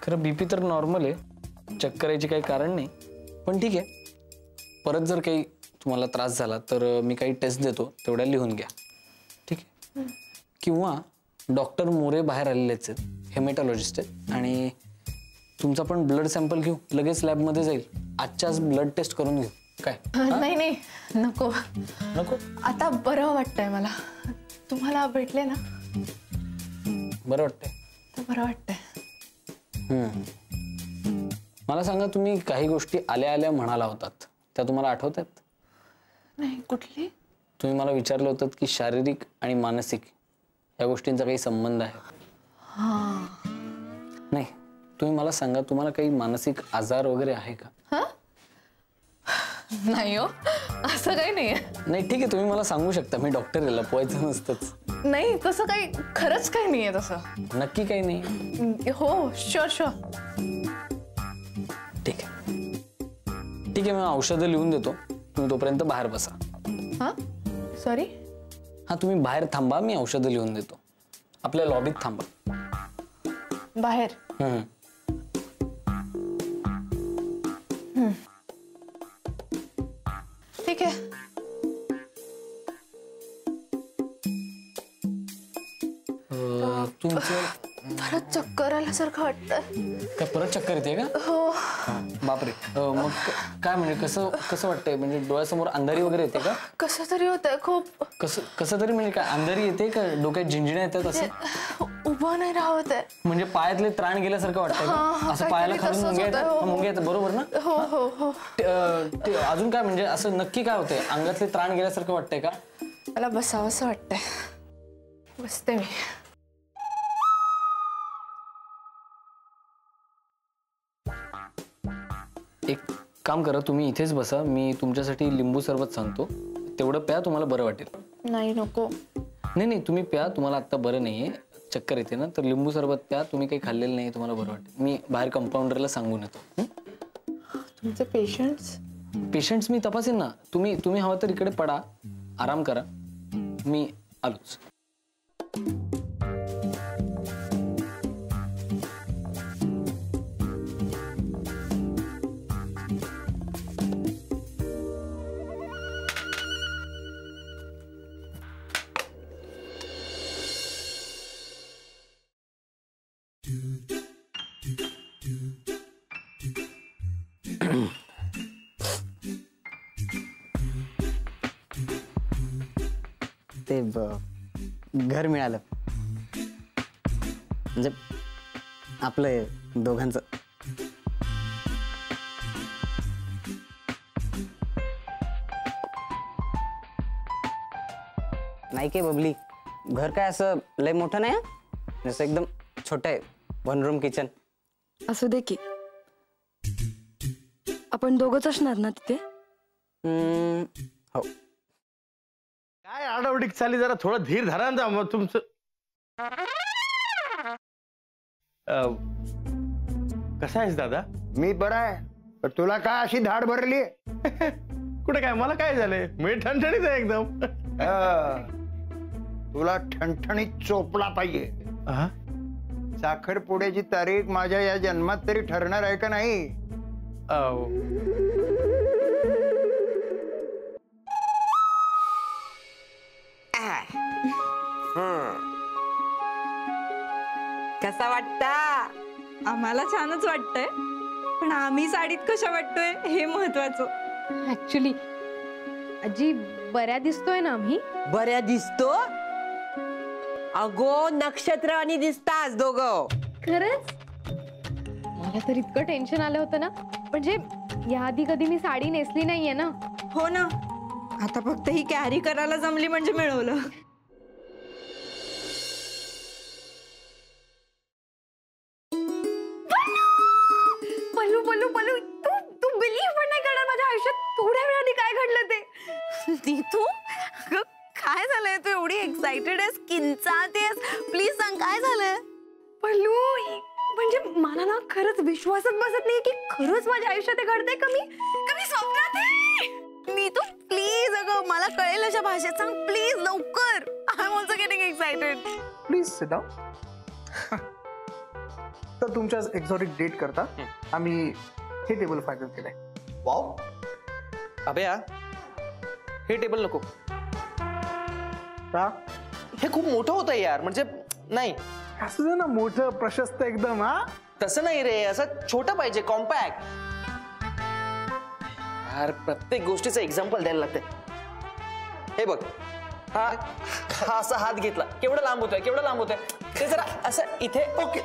खरं बीपी तर नॉर्मल आहे, चेक करायची काही कारण नाही, पण ठीक आहे. परत जर काही तुम्हाला त्रास झाला तर मी काही टेस्ट देतो, तेवढ्या लिहून घ्या, ठीक आहे? किंवा डॉक्टर मोरे बाहेर आलेलेच आहेत, हेमेटॉलॉजिस्ट आहेत, आणि तुमचा पण ब्लड सॅम्पल घेऊ, लगेच लॅबमध्ये जाईल. आजच्याच ब्लड टेस्ट करून घेऊ काय? नाही नाही नको नको, आता बरं वाटतंय मला. तुम्हाला भेटले ना बरं वाटतंय तर बरं वाटतंय. मला सांगा, तुम्ही काही गोष्टी आल्या आल्या म्हणाला होतात, त्या तुम्हाला आठवतात? नाही, कुठली? तुम्ही मला विचारलं होतं की शारीरिक आणि मानसिक या गोष्टींचा काही संबंध आहे? नाही, तुम्ही मला सांगा, तुम्हाला काही मानसिक आजार वगैरे आहे का? नाही हो, असं काही नाहीये. नाही ठीक आहे, तुम्ही मला सांगू शकता, मी डॉक्टर आहे, लपवायचं नसतंच. नाही, तसं काही खरंच काही नाहीये तसं. नक्की काही नाही? हो, शुअर शुअर. ठीक आहे ठीक आहे, मी औषधं लिहून देतो, तुम्ही तोपर्यंत बाहेर बसा. हा सॉरी. हा, तुम्ही बाहेर थांबा, मी औषधं लिहून देतो. आपल्या लॉबीत थांबा. बाहेर? ठीक आहे. तुमचं परत चक्कर आल्यासारखं वाटतंय. काय परत चक्कर येते का? हो. बापरे. मग काय म्हणजे कसं वाटतंय? म्हणजे डोळ्यासमोर अंधारी वगैरे येते का? कसं तरी होतंय खूप. कसं तरी म्हणजे काय, अंधारी येते का डोक्यात झिंजिण्या येतात असं? उभं नाही राहत आहे. म्हणजे पायातले त्राण गेल्यासारखं वाटतंय का? असं पायाला खालून मुंग्या येतात, बरोबर ना? हो हो हो. अजून काय म्हणजे असं नक्की काय होतंय? अंगातले त्राण गेल्यासारखं वाटतंय का? मला बसावंसं वाटतंय. बसते मी. एक काम करा, तुम्ही इथेच बसा, मी तुमच्यासाठी लिंबू सरबत सांगतो, तेवढं प्या, तुम्हाला बरं वाटेल. नाही नको. नाही, तुम्ही प्या, तुम्हाला आता बरं नाहीये, चक्कर येते ना, तर लिंबू सरबत प्या, तुम्ही काही खाल्लेलं नाही, तुम्हाला बरं वाटेल. मी बाहेर कंपाऊंडरला सांगून येतो. तुमचे पेशंट्स मी तपासेन ना. तुम्ही हवं तर इकडे पडा, आराम करा, मी आलोच. ते घर मिळालं म्हणजे आपलं दोघांचं. नाही काय बबली, घर काय असं लय मोठं नाही, जसं एकदम छोटं आहे, 1 रूम किचन. असू दे की, आपण दोघंच असणार ना तिथे? हो. काय आडावडीक चालली, जरा थोडं धीर धरा ना. मग तुमचं कसं आहेस दादा? मी बरा आहे, पण तुला काय अशी धाड भरली? कुठे काय, मला काय झालंय? मी ठणठणीत आहे एकदम. तुला ठणठणीत चोपला पाहिजे. साखरपुड्याची तारीख माझ्या या जन्मात तरी ठरणार आहे का नाही? कसा वाटता? आम्हाला छानच वाटतंय, पण आम्ही साडीत कशा वाटतोय हे महत्वाचं. ऍक्च्युली आजी, बऱ्या दिसतोय ना आम्ही? बऱ्या दिसतो? अगो नक्षत्र आणि दिसतास दोघं. खरंच? मला तर इतकं टेन्शन आलं होतं ना, म्हणजे याआधी कधी मी साडी नेसली नाहीये ना. हो ना, आता फक्त ही कॅरी करायला जमली म्हणजे मिळवलं. पल्लू पल्लू पल्लू, तू बिलीव्ह पण नाही करणार, माझ्या आयुष्यात थोड्या वेळाने काय घडलं ते. तू काय झालंय? तू एवढी एक्साइटेड आहेस, किंचाळतेस, प्लीज सांग काय झालंय? पल्लू, म्हणजे मला ना खरंच विश्वासच बसत नाही की खरंच माझ्या आयुष्यात घडतंय. कमी स्वप्नात आहे. नीतू प्लीज, अगं मला कळेल समजेल अशा भाषेत सांग प्लीज लवकर. I am also getting excited. Please sit down. तर तुमच्या एक्झॉटिक डेट करता आम्ही हे टेबल फायनल केलंय. वाव अभया, हे टेबल नको. का? हे खूप मोठं होतं यार, म्हणजे नाही. असं दे ना मोठं प्रशस्त एकदम. हा तसं नाही रे, असं छोटं पाहिजे, कॉम्पॅक्ट. यार प्रत्येक गोष्टीचं एक्झाम्पल द्यायला लागते. हे बघ, हा असा हात घेतला, केवढा लांब होतोय, केवढा लांब होतोय, ते जरा असं इथे. ओके